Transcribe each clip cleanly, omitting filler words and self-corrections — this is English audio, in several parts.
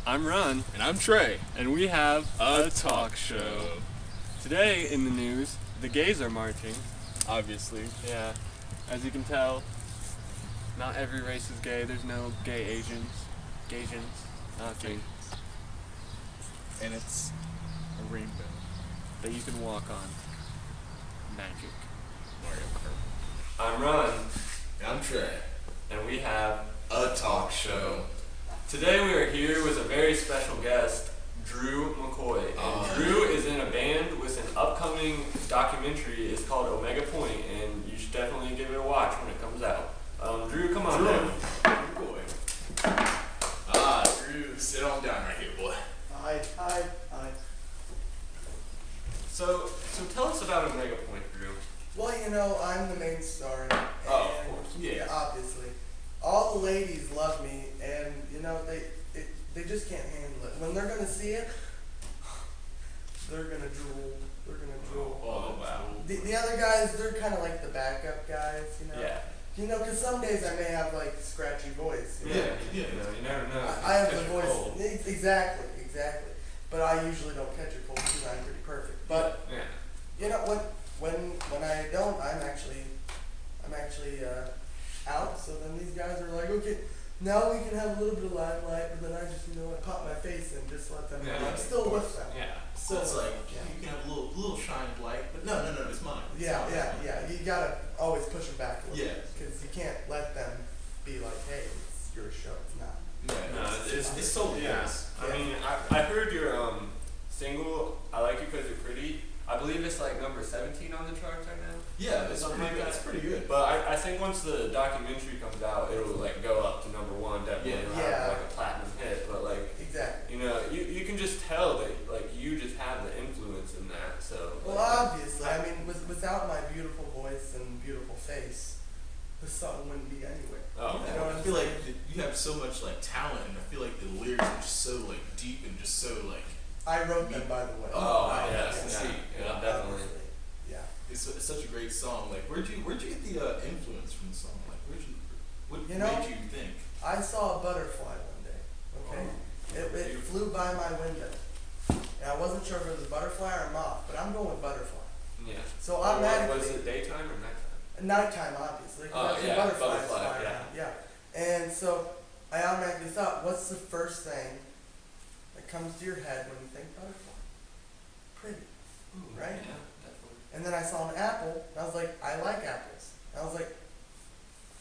I'm Ron, And I'm Trae. and we have A talk show. Today in the news, the gays are marching. Obviously. Yeah, as you can tell, not every race is gay. There's no gay Asians, Gaysians, nothing And it's a rainbow. that you can walk on. Magic. Mario Kart. I'm Ron, And I'm Trae. and we have A talk show. Today we are here with a very special guest, Drew McCoy. And Drew is in a band with an upcoming documentary. It's called Omega Point, and you should definitely give it a watch when it comes out. Drew, come on down. Drew, sit on down right here, boy. Hi. So tell us about Omega Point, Drew. Well, I'm the main star. And, Oh, of course. Yeah, obviously. All the ladies love me, and they just can't handle it. When they're gonna see it, they're gonna drool. Oh, wow. The other guys, they're kind of like the backup guys, Yeah. Because some days I may have like scratchy voice. Yeah. You never know. I have the Catch a voice. cold. Exactly. But I usually don't catch a cold because I'm pretty perfect. But Yeah. when I don't, I'm actually out. So then these guys are like, okay, now we can have a little bit of limelight, but then I just I pop my face and just let them know I'm still with them. Yeah. So it's like you can have a little shine of light, but no, it's mine. Yeah. You gotta always push them back a little Yeah. bit because you can't let them be like, hey, it's your show. It's not. No, It's totally yours. I mean, I heard your single, I Like You Because You're Pretty. I believe it's like number 17 on the charts right now. Yeah, that's Something pretty like good. that. That's pretty good. But I think once the documentary comes out, it'll like go up to number one, definitely. Yeah. It'll have like a platinum hit. But like, Exactly. you can just tell that like you just have the influence in that. So. Well, obviously, I mean, without my beautiful voice and beautiful face, the song wouldn't be anywhere. Oh. You know what I I'm feel saying? like you have so much like talent, and I feel like the lyrics are just so like deep and just so like I wrote them, by the way. Oh, wow, yes, yeah, see, yeah, definitely. Obviously. Yeah. it's such a great song. Like where'd you get the influence from the song? Like what You know, made you think? I saw a butterfly one day. Okay. It flew by my window, and I wasn't sure if it was a butterfly or a moth, but I'm going with butterfly. Yeah. So Or automatically. was it daytime or nighttime? Nighttime, obviously. 'Cause Oh, that's when yeah, butterflies butterfly, fly yeah. around. Yeah. And so I automatically thought, what's the first thing that comes to your head when you think butterfly? Pretty, right? Yeah, definitely. And then I saw an apple, and I was like, I like apples. And I was like,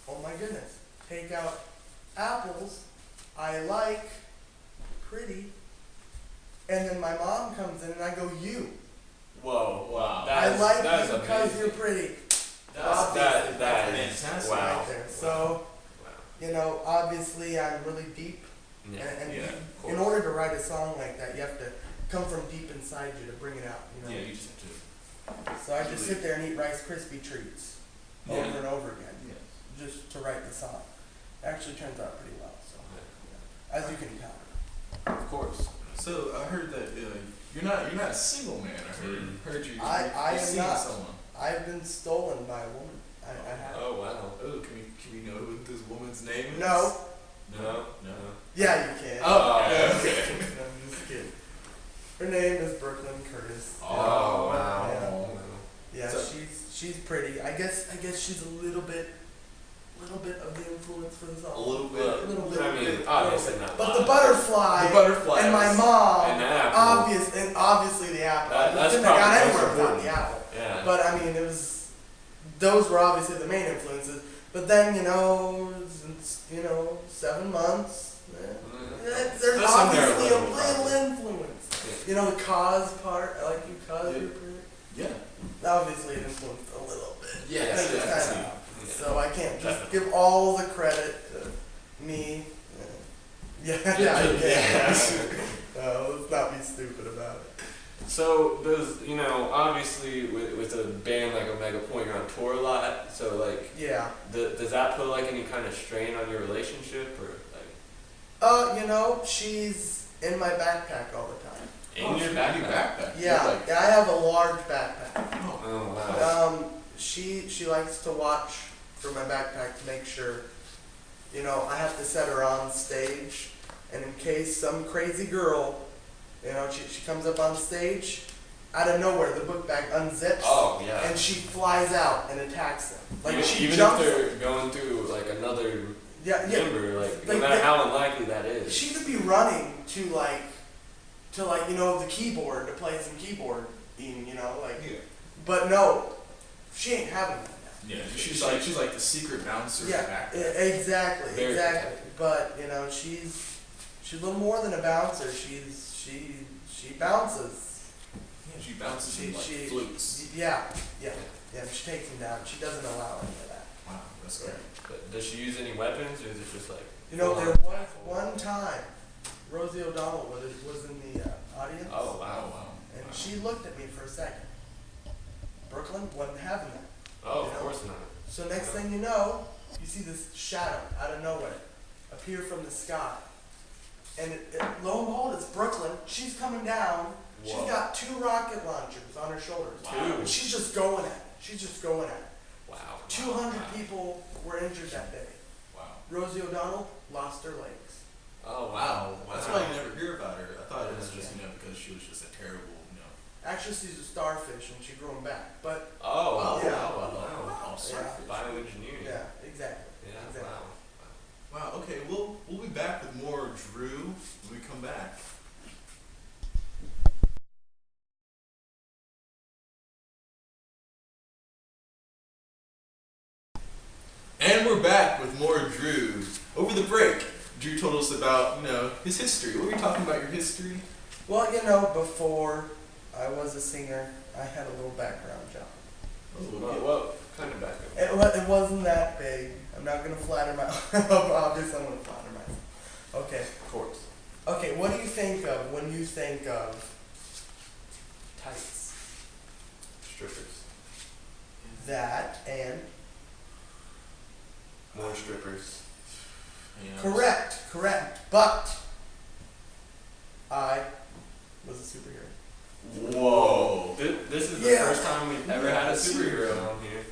oh my goodness, take out apples, I like pretty. And then my mom comes in, and I go, you. Whoa, wow. I like that is you because amazing. you're pretty. That That's is fantastic. wow. Right there. So, Wow. obviously I'm really deep. Yeah. And Yeah, in order to write a song like that, you have to come from deep inside you to bring it out. Yeah, you just have to. So I just sit there and eat Rice Krispie treats Yeah. over and over again, Yeah. just to write the song. It actually turns out pretty well. So, as you can tell. Of course. So I heard that you're not a single man. Heard you. I you're am seeing not. someone. I've been stolen by a woman. I have. Oh wow. Oh, can we know what this woman's name is? No. No. Yeah, you can. Oh, Yeah. okay. I'm just kidding. Her name is Brooklyn Curtis. Oh wow. Yeah, So- she's pretty. I guess she's a little bit of the influence for the song. A little bit. A little bit. I mean, obviously not. But the butterfly. The butterfly And my was- mom. And the apple. Obviously the apple. That's Couldn't have got probably anywhere most without important. the apple. Yeah. But I mean, those were obviously the main influences. But then 7 months. There's That's in there a obviously a little, little probably. influence. The cause part. I like you cause Yeah. you're pretty. Yeah. Obviously it influenced a little bit. Yeah, I think it's yeah, kinda- yeah. So I can't just give all the credit to me. Yeah. Let's not be stupid about it. So does obviously with a band like Omega Point you're on tour a lot. So like Yeah. does that put like any kind of strain on your relationship or like She's in my backpack all the time. in your backpack? Yeah, Like, I have a large backpack. Oh wow. She likes to watch for my backpack to make sure, I have to set her on stage and in case some crazy girl, she comes up on stage, out of nowhere the book bag unzips. Oh yeah. And she flies out and attacks them. Like even jumps. if they're going through like another Yeah. member, no matter how unlikely that is. She could be running to the keyboard to play some keyboard, Yeah. But no, she ain't having that. Yeah, she's like the secret bouncer back there. Exactly, Very exactly. protected. But she's a little more than a bouncer. She bounces. Yeah, she bounces and flutes. Yeah. She takes him down. She doesn't allow any of that. Wow, that's great. But does she use any weapons, or is it just like? There was one time Rosie O'Donnell was in the audience. Oh wow. And she looked at me for a second. Brooklyn wasn't having that. Oh, of course not. So next thing you know, you see this shadow out of nowhere appear from the sky. And lo and behold, it's Brooklyn. She's coming down. Whoa. She's got 2 rocket launchers on her shoulders. Wow. And she's just going at it. Wow. 200 people were injured that day. Wow. Rosie O'Donnell lost her legs. Oh Wow. wow. That's why you never hear about her. I thought it was just because she was just a terrible. Actually, she's a starfish and she grew them back. But Oh Yeah. wow. Starfish. Bioengineering. yeah, exactly. Yeah. Exactly. Wow. Wow. Okay. We'll be back with more Drew when we come back. And we're back with more Drew. Over the break, Drew told us about, his history. What were you talking about, your history? Well, before I was a singer, I had a little background job. What kind of background? It wasn't that big. I'm not going to flatter myself. Obviously, I'm going to flatter myself. Okay. Of course. Okay, what do you think of when you think of tights? Strippers. That and... More strippers. Correct. But I was a superhero. Whoa. This is the Yeah. first time we've ever had a superhero on here.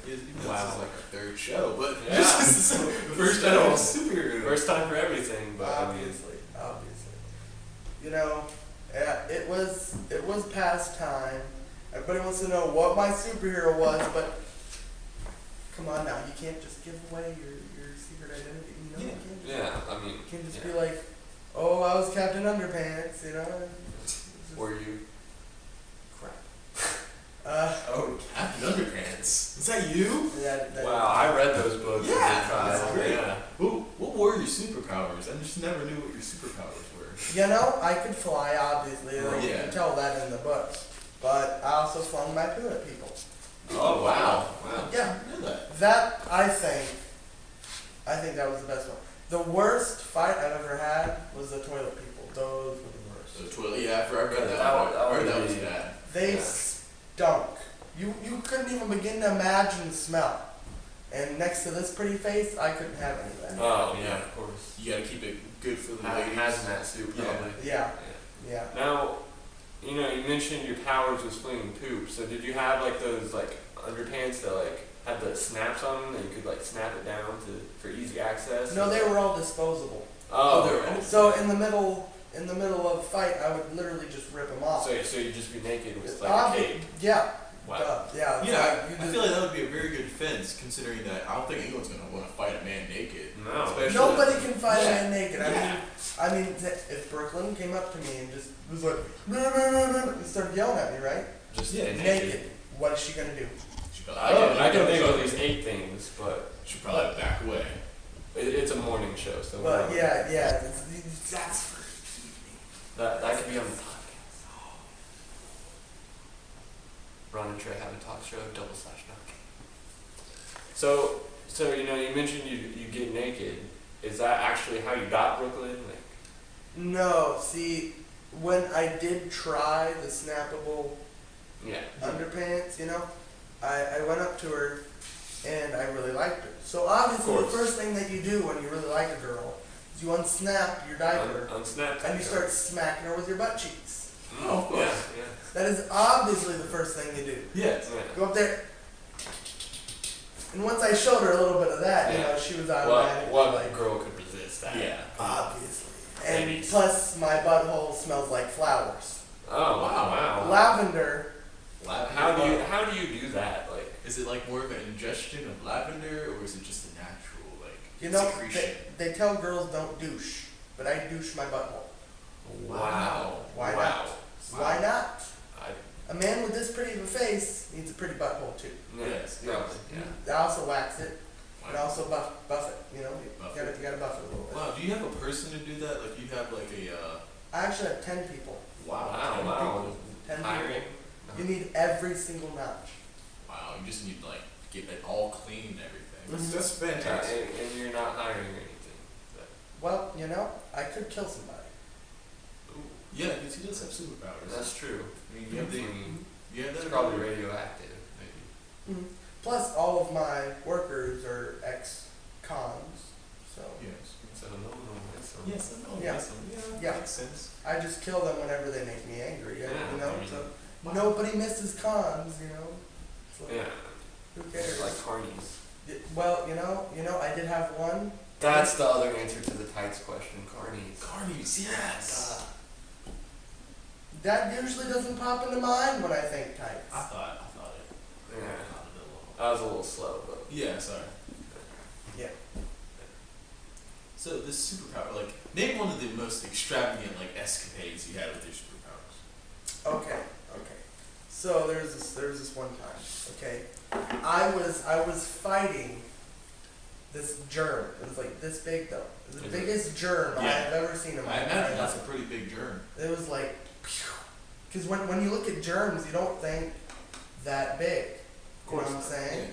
Wow. This is like our 3rd show, but Yeah. this is the first time of a superhero. First time for everything, but Obviously. Yeah, it was past time. Everybody wants to know what my superhero was, but come on now, you can't just give away your secret identity. You can't just, you can't just be like, oh, I was Captain Underpants, Were you? Crap. Oh, Captain Underpants. Is that you? Wow, I read those books. Yeah, as a child. that's great. Yeah. What were your superpowers? I just never knew what your superpowers were. I could fly, obviously. You Yeah. can tell that in the books. But I also flung my poo at people. Oh wow. Yeah. I didn't know that. That, I think that was the best one. The worst fight I've ever had was the toilet people. Those were the worst. So the toilet, I read that. That would that was be- bad. They Yeah. stunk. You couldn't even begin to imagine the smell. And next to this pretty face, I couldn't have any of that. Oh yeah, of course. You gotta keep it good for the ladies. Hazmat suit probably. Yeah. Now, you mentioned your powers was flinging poop. So did you have like those underpants that had the snaps on them that you could snap it down for easy access? No, they were all disposable. Oh, they were all- So in the middle of a fight, I would literally just rip them off. So you'd just be naked with a Obvi- cape. Yeah. Wow. Duh. Yeah. I feel like that would be a very good defense, considering that I don't think anyone's gonna want to fight a man naked. No. Especially Nobody can fight a Yeah. man naked. I mean, if Brooklyn came up to me and just was like, and started yelling at me, right? Just Naked. What is she gonna do? I can think of at least 8 things, but Should probably back away. it's a morning show, so But that's for that could be on the podcast. Ron and Trae have a talk show, /knock. So you mentioned you get naked. Is that actually how you got Brooklyn? No, see, when I did try the snappable Yeah. underpants, I went up to her and I really liked her. So obviously the course. first thing that you do when you really like a girl is you unsnap your diaper Unsnap. and you start smacking her with your butt cheeks. Oh, of course. Yeah. That is obviously the first thing you do. Yes. Go up there. And once I showed her a little bit of that, Yeah. she was automatically What like, girl could resist that? Yeah. obviously. And Ladies. plus, my butthole smells like flowers. Oh wow. Lavender. Lavender. How do you do that? Like, Is it like more of an ingestion of lavender, or is it just a natural like You know, secretion? they tell girls don't douche, but I douche my butthole. wow. Why wow. not? Why not? I, A man with this pretty of a face needs a pretty butthole too. Yes, probably. Yeah. I also wax it, and Wow. also buff it. You know, Buff you gotta buff it a little bit. Wow, do you have a person to do that? Like you have like a I actually have 10 people. Wow. 10 Hiring. people. You need every single notch. wow, you just need to like get it all clean and everything. Mhm. That's Yeah, fantastic. and you're not hiring or anything. But, Well, you know, I could kill somebody. Yeah, because he does have superpowers. that's true. I mean, you have the Clean. you have that It's probably ability. radioactive, maybe. Plus, all of my workers are ex-cons, so Yes. So no, that's Yes, I know. Yeah. Yes, Yeah. makes sense. I just kill them whenever they make me angry. Yeah, You know, I mean, so wow. nobody misses cons. You know, so Yeah. who cares? Like carnies. Well, you know, I did have one. That's the other answer to the tights question, carnies. Carnies, yes. That usually doesn't pop into mind when I think tights. I thought it. Yeah. Thought it a little. I was a little slow, but Yeah, sorry. Yeah. So this superpower, like, name one of the most extravagant like escapades you had with your superpowers. Okay. So there's this one time. Okay, I was fighting this germ. It was like this big though. It was the Is it? biggest germ I Yeah. have ever seen in my I entire imagine that's a life. pretty big germ. It was like, because when you look at germs, you don't think that big. You know what I'm saying?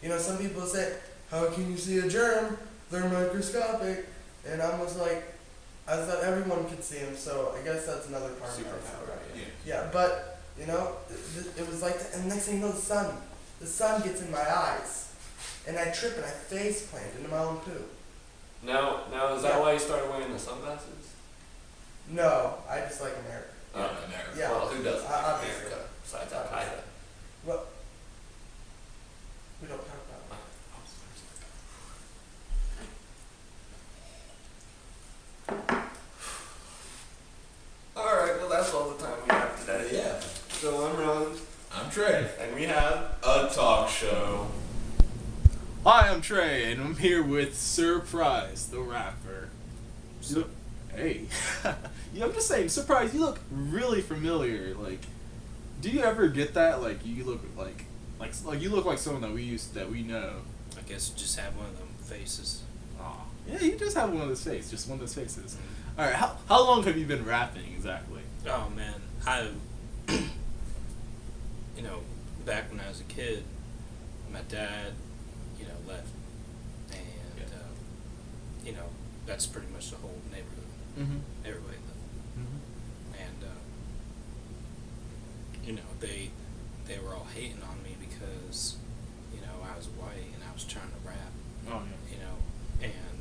You know, some people say, how can you see a germ? They're microscopic. And I thought everyone could see them, so I guess that's another part of my superpower. Yeah. Yeah, but, you know, it was like, and next thing you know, the sun gets in my eyes. And I trip and I face plant into my own poo. Now is that Yeah. why you started wearing the sunglasses? No, I just like America. Yeah, America. Yeah. Well, who doesn't like Obviously. America besides Al Qaeda? Well, we don't talk about All right, well that's all the time we have today. Yeah. So I'm Ron, I'm Trae. and we have A talk show. Hi, I'm Trae, and I'm here with SirPrizes, the rapper. So, hey, yeah, I'm just saying, SirPrizes, you look really familiar. Like, do you ever get that? Like, you look like you look like someone that we know. I guess just have one of them faces. Aw, yeah, you just have one of those faces, just one of those faces. All right, how long have you been rapping exactly? Oh man, I, you know, back when I was a kid, my dad, you know, left, and Yeah. you know, that's pretty much the whole neighborhood. Mm-hmm. Everybody left, and you know, they were all hating on me because, you know, I was white and I was trying to rap. Oh yeah. You know, and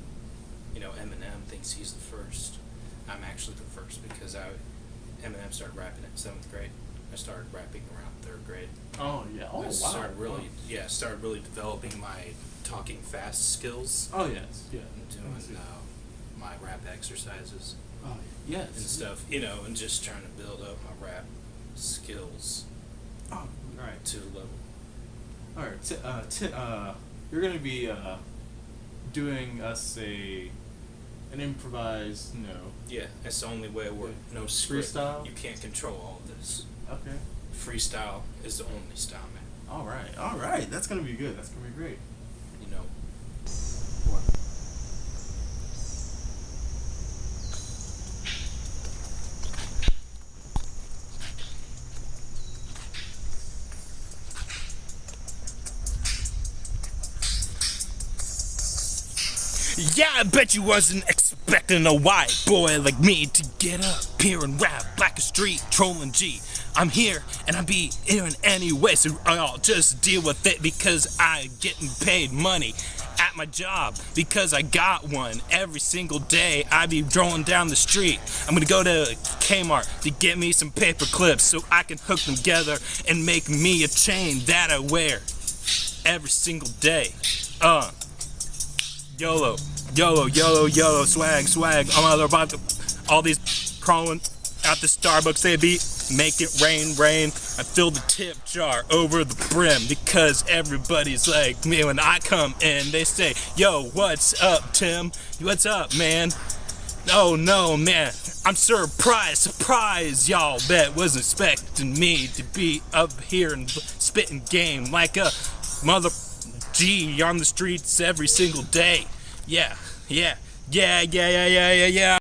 you know, Eminem thinks he's the first. I'm actually the first because Eminem started rapping in 7th grade. I started rapping around 3rd grade. Oh yeah. Oh I wow. started really developing my talking fast skills Oh yes. Yeah. and doing my rap exercises Oh yes. and stuff. You know, and just trying to build up my rap skills Oh right. to a level. All right. You're gonna be doing us an improvised, Yeah, that's the only way it works. No script. Freestyle? You can't control all of this. Okay. Freestyle is the only style, man. All right. That's gonna be good. That's gonna be great. You know. What? Yeah, I bet you wasn't expecting a white boy like me to get up here and rap like a street trolling G. I'm here and I be here in any way, so I'll just deal with it because I getting paid money at my job because I got one every single day. I be rolling down the street. I'm gonna go to Kmart to get me some paper clips so I can hook them together and make me a chain that I wear every single day. YOLO. YOLO, swag. I'm all about all these crawling at the Starbucks. They be make it rain. I fill the tip jar over the brim because everybody's like me when I come in. They say, yo, what's up, Tim? What's up, man? Oh no, man, I'm surprised y'all that wasn't expecting me to be up here and spitting game like a mother G on the streets every single day. Yeah.